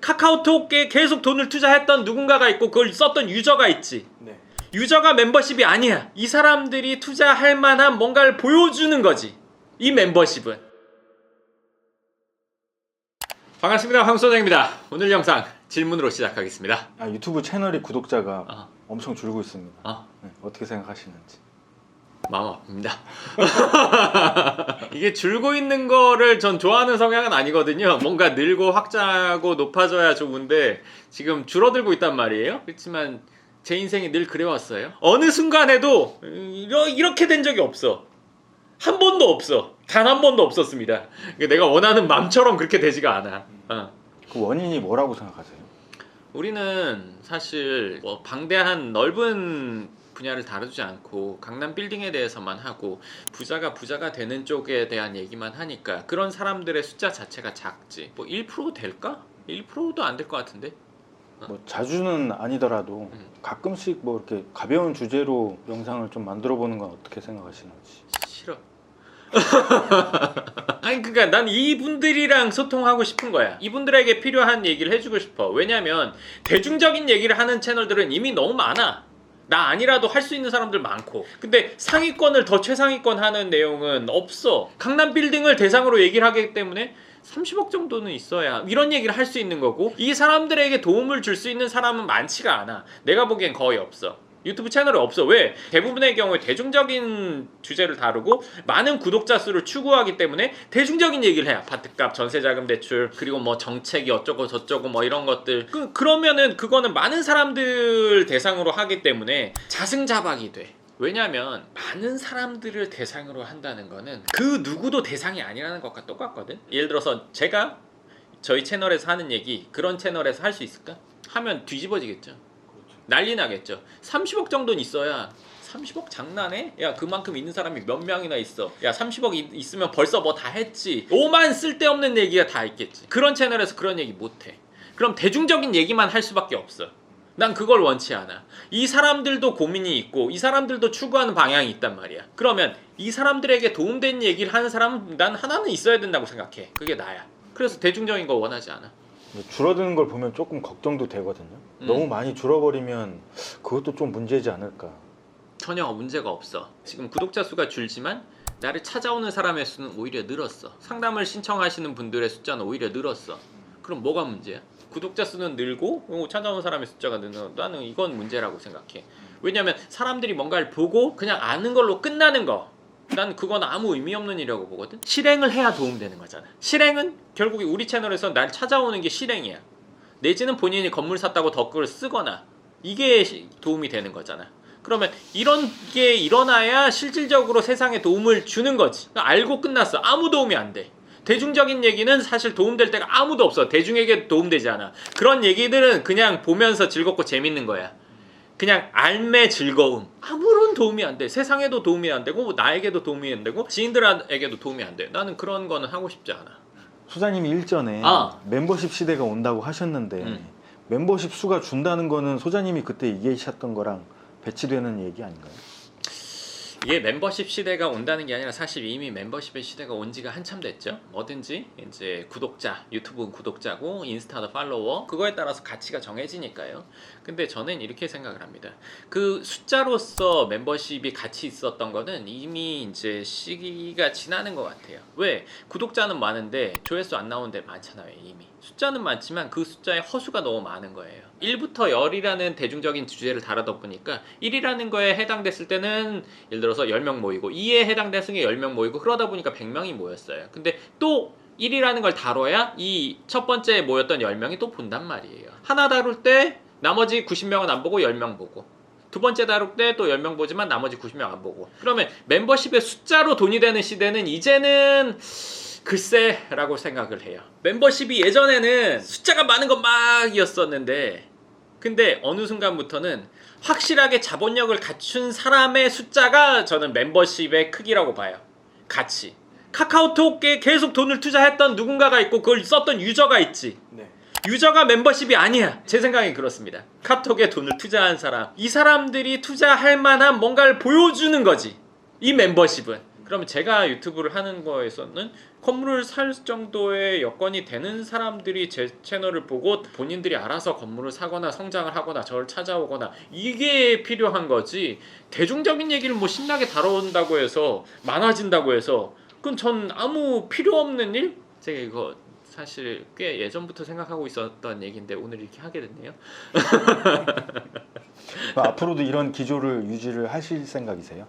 카카오톡에 계속 돈을 투자했던 누군가가 있고 그걸 썼던 유저가 있지. 네. 유저가 멤버십이 아니야. 이 사람들이 투자할 만한 뭔가를 보여주는 거지. 이 멤버십은. 반갑습니다. 황소장입니다. 오늘 영상 질문으로 시작하겠습니다. 유튜브 채널이 구독자가 엄청 줄고 있습니다. 네, 어떻게 생각하시는지. 마음 아픕니다. 이게 줄고 있는 거를 전 좋아하는 성향은 아니거든요. 뭔가 늘고 확장하고 높아져야 좋은데 지금 줄어들고 있단 말이에요. 그렇지만 제 인생이 늘 그래왔어요. 어느 순간에도 이렇게 된 적이 없어. 한 번도 없어. 단 한 번도 없었습니다. 내가 원하는 맘처럼 그렇게 되지가 않아. 그 원인이 뭐라고 생각하세요? 우리는 사실 뭐 방대한 넓은 분야를 다루지 않고 강남 빌딩에 대해서만 하고 부자가 되는 쪽에 대한 얘기만 하니까 그런 사람들의 숫자 자체가 작지. 뭐 1% 될까? 1%도 안 될 것 같은데. 뭐 자주는 아니더라도 가끔씩 뭐 이렇게 가벼운 주제로 영상을 좀 만들어 보는 건 어떻게 생각하시는지. 싫어. 아니 그러니까 난 이분들이랑 소통하고 싶은 거야. 이분들에게 필요한 얘기를 해주고 싶어. 왜냐면 대중적인 얘기를 하는 채널들은 이미 너무 많아. 나 아니라도 할 수 있는 사람들 많고. 근데 상위권을 더 최상위권 하는 내용은 없어. 강남 빌딩을 대상으로 얘기를 하기 때문에 30억 정도는 있어야 이런 얘기를 할 수 있는 거고, 이 사람들에게 도움을 줄 수 있는 사람은 많지가 않아. 내가 보기엔 거의 없어. 유튜브 채널이 없어. 왜? 대부분의 경우에 대중적인 주제를 다루고 많은 구독자 수를 추구하기 때문에 대중적인 얘기를 해. 아파트값, 전세자금 대출, 그리고 뭐 정책이 어쩌고 저쩌고 뭐 이런 것들. 그러면은 그거는 많은 사람들 대상으로 하기 때문에 자승자박이 돼. 왜냐면 많은 사람들을 대상으로 한다는 거는 그 누구도 대상이 아니라는 것과 똑같거든. 예를 들어서 제가 저희 채널에서 하는 얘기 그런 채널에서 할 수 있을까? 하면 뒤집어지겠죠. 난리 나겠죠. 30억 정도는 있어야. 30억 장난해? 야, 그만큼 있는 사람이 몇 명이나 있어. 야, 30억 있으면 벌써 뭐 다 했지. 오만 쓸데없는 얘기가 다 있겠지. 그런 채널에서 그런 얘기 못해. 그럼 대중적인 얘기만 할 수밖에 없어. 난 그걸 원치 않아. 이 사람들도 고민이 있고 이 사람들도 추구하는 방향이 있단 말이야. 그러면 이 사람들에게 도움되는 얘기를 하는 사람은 난 하나는 있어야 된다고 생각해. 그게 나야. 그래서 대중적인 거 원하지 않아. 줄어드는 걸 보면 조금 걱정도 되거든요. 너무 많이 줄어버리면 그것도 좀 문제지 않을까. 전혀 문제가 없어. 지금 구독자 수가 줄지만 나를 찾아오는 사람의 수는 오히려 늘었어. 상담을 신청하시는 분들의 숫자는 오히려 늘었어. 그럼 뭐가 문제야? 구독자 수는 늘고 찾아오는 사람의 숫자가 늘어. 나는 이건 문제라고 생각해. 왜냐면 사람들이 뭔가를 보고 그냥 아는 걸로 끝나는 거, 난 그건 아무 의미 없는 일이라고 보거든. 실행을 해야 도움되는 거잖아. 실행은 결국 우리 채널에서 날 찾아오는 게 실행이야. 내지는 본인이 건물 샀다고 덧글을 쓰거나, 이게 도움이 되는 거잖아. 그러면 이런 게 일어나야 실질적으로 세상에 도움을 주는 거지. 알고 끝났어. 아무 도움이 안 돼. 대중적인 얘기는 사실 도움될 때가 아무도 없어. 대중에게 도움되지 않아. 그런 얘기들은 그냥 보면서 즐겁고 재밌는 거야. 그냥 알매 즐거움. 아무런 도움이 안 돼. 세상에도 도움이 안 되고 나에게도 도움이 안 되고 지인들에게도 도움이 안 돼. 나는 그런 거는 하고 싶지 않아. 소장님이 일전에 멤버십 시대가 온다고 하셨는데 멤버십 수가 준다는 거는 소장님이 그때 얘기하셨던 거랑 배치되는 얘기 아닌가요? 이게 멤버십 시대가 온다는 게 아니라 사실 이미 멤버십의 시대가 온 지가 한참 됐죠. 뭐든지 이제 구독자, 유튜브는 구독자고 인스타도 팔로워, 그거에 따라서 가치가 정해지니까요. 근데 저는 이렇게 생각을 합니다. 그 숫자로서 멤버십이 가치 있었던 거는 이미 이제 시기가 지나는 것 같아요. 왜? 구독자는 많은데 조회수 안 나오는 데 많잖아요. 이미 숫자는 많지만 그 숫자의 허수가 너무 많은 거예요. 1부터 10이라는 대중적인 주제를 다루다 보니까 1이라는 거에 해당됐을 때는 예를 들어서 10명 모이고 2에 해당됐을 때 10명 모이고 그러다 보니까 100명이 모였어요. 근데 또 1이라는 걸 다뤄야 이 첫 번째 모였던 10명이 또 본단 말이에요. 하나 다룰 때 나머지 90명은 안 보고 10명 보고, 두 번째 다룰 때 또 10명 보지만 나머지 90명 안 보고. 그러면 멤버십의 숫자로 돈이 되는 시대는 이제는 글쎄라고 생각을 해요. 멤버십이 예전에는 숫자가 많은 건 막이었었는데, 근데 어느 순간부터는 확실하게 자본력을 갖춘 사람의 숫자가 저는 멤버십의 크기라고 봐요. 가치. 카카오톡에 계속 돈을 투자했던 누군가가 있고 그걸 썼던 유저가 있지. 유저가 멤버십이 아니야. 제 생각엔 그렇습니다. 카톡에 돈을 투자한 사람, 이 사람들이 투자할 만한 뭔가를 보여주는 거지. 이 멤버십은. 그러면 제가 유튜브를 하는 거에서는 건물을 살 정도의 여건이 되는 사람들이 제 채널을 보고 본인들이 알아서 건물을 사거나 성장을 하거나 저를 찾아오거나 이게 필요한 거지, 대중적인 얘기를 뭐 신나게 다뤄온다고 해서 많아진다고 해서 그건 전 아무 필요 없는 일? 제가 이거 사실 꽤 예전부터 생각하고 있었던 얘기인데 오늘 이렇게 하게 됐네요. 앞으로도 이런 기조를 유지를 하실 생각이세요?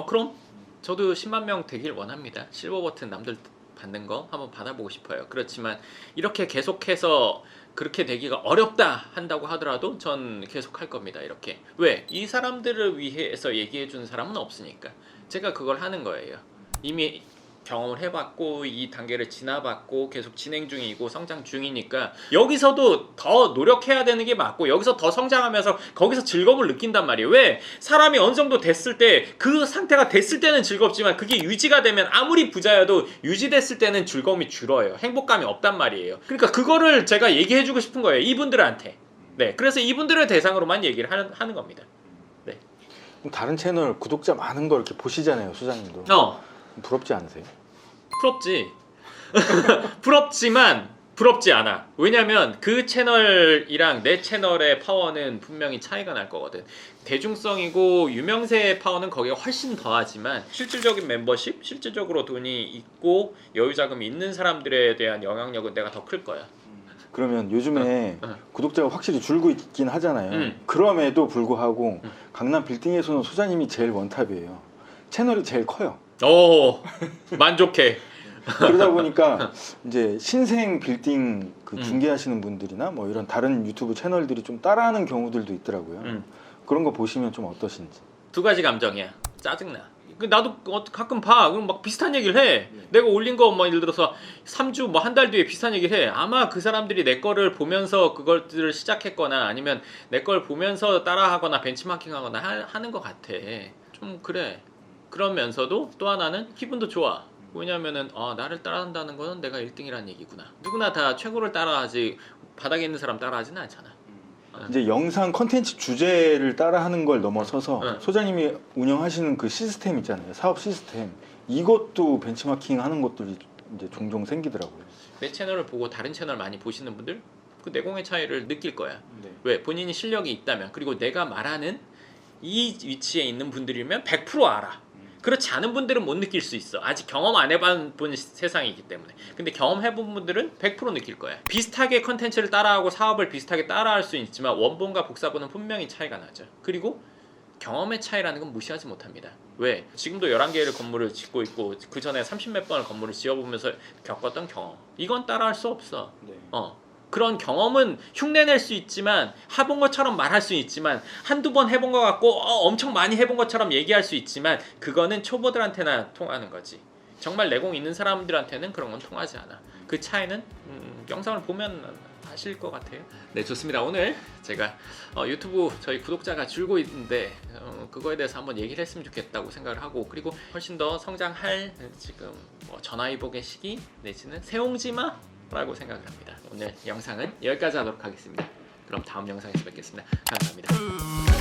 그럼 저도 10만 명 되길 원합니다. 실버 버튼 남들 받는 거 한번 받아보고 싶어요. 그렇지만 이렇게 계속해서 그렇게 되기가 어렵다 한다고 하더라도 전 계속 할 겁니다. 이렇게. 왜? 이 사람들을 위해서 얘기해 주는 사람은 없으니까 제가 그걸 하는 거예요. 이미 경험을 해봤고 이 단계를 지나봤고 계속 진행 중이고 성장 중이니까 여기서도 더 노력해야 되는 게 맞고 여기서 더 성장하면서 거기서 즐거움을 느낀단 말이에요. 왜? 사람이 어느 정도 됐을 때 그 상태가 됐을 때는 즐겁지만 그게 유지가 되면 아무리 부자여도 유지됐을 때는 즐거움이 줄어요. 행복감이 없단 말이에요. 그러니까 그거를 제가 얘기해주고 싶은 거예요. 이분들한테. 네, 그래서 이분들을 대상으로만 얘기를 하는 겁니다. 네. 그럼 다른 채널 구독자 많은 거 이렇게 보시잖아요, 소장님도. 부럽지 않으세요? 부럽지. 부럽지만 부럽지 않아. 왜냐면 그 채널이랑 내 채널의 파워는 분명히 차이가 날 거거든. 대중성이고 유명세의 파워는 거기가 훨씬 더하지만 실질적인 멤버십, 실질적으로 돈이 있고 여유자금이 있는 사람들에 대한 영향력은 내가 더 클 거야. 그러면 요즘에 구독자가 확실히 줄고 있긴 하잖아요. 그럼에도 불구하고 강남 빌딩에서는 소장님이 제일 원탑이에요. 채널이 제일 커요. 오, 만족해. 그러다 보니까 이제 신생 빌딩 그 중개하시는 분들이나 뭐 이런 다른 유튜브 채널들이 좀 따라하는 경우들도 있더라고요. 그런 거 보시면 좀 어떠신지. 두 가지 감정이야. 짜증나. 나도 가끔 봐. 그럼 막 비슷한 얘기를 해. 내가 올린 거 뭐 예를 들어서 3주 뭐 한 달 뒤에 비슷한 얘기를 해. 아마 그 사람들이 내 거를 보면서 그것들을 시작했거나 아니면 내 걸 보면서 따라하거나 벤치마킹하거나 하는 것 같아. 좀 그래. 그러면서도 또 하나는 기분도 좋아. 왜냐면은 나를 따라한다는 거는 내가 1등이라는 얘기구나. 누구나 다 최고를 따라하지 바닥에 있는 사람 따라하지는 않잖아. 이제 영상 컨텐츠 주제를 따라하는 걸 넘어서서 소장님이 운영하시는 그 시스템 있잖아요. 사업 시스템. 이것도 벤치마킹 하는 것들이 이제 종종 생기더라고요. 내 채널을 보고 다른 채널 많이 보시는 분들 그 내공의 차이를 느낄 거야. 네. 왜? 본인이 실력이 있다면 그리고 내가 말하는 이 위치에 있는 분들이면 100% 알아. 그렇지 않은 분들은 못 느낄 수 있어. 아직 경험 안 해본 세상이기 때문에. 근데 경험해본 분들은 100% 느낄 거야. 비슷하게 컨텐츠를 따라하고 사업을 비슷하게 따라할 수 있지만 원본과 복사본은 분명히 차이가 나죠. 그리고 경험의 차이라는 건 무시하지 못합니다. 왜? 지금도 11개의 건물을 짓고 있고 그 전에 30몇 번을 건물을 지어보면서 겪었던 경험. 이건 따라할 수 없어. 네. 그런 경험은 흉내낼 수 있지만 해본 것처럼 말할 수 있지만 한두 번 해본 것 같고 엄청 많이 해본 것처럼 얘기할 수 있지만 그거는 초보들한테나 통하는 거지. 정말 내공 있는 사람들한테는 그런 건 통하지 않아. 그 차이는 영상을 보면 아실 것 같아요. 네, 좋습니다. 오늘 제가 유튜브 저희 구독자가 줄고 있는데 그거에 대해서 한번 얘기를 했으면 좋겠다고 생각을 하고 그리고 훨씬 더 성장할 지금 전화위복의 시기 내지는 새옹지마 라고 생각을 합니다. 오늘 영상은 여기까지 하도록 하겠습니다. 그럼 다음 영상에서 뵙겠습니다. 감사합니다.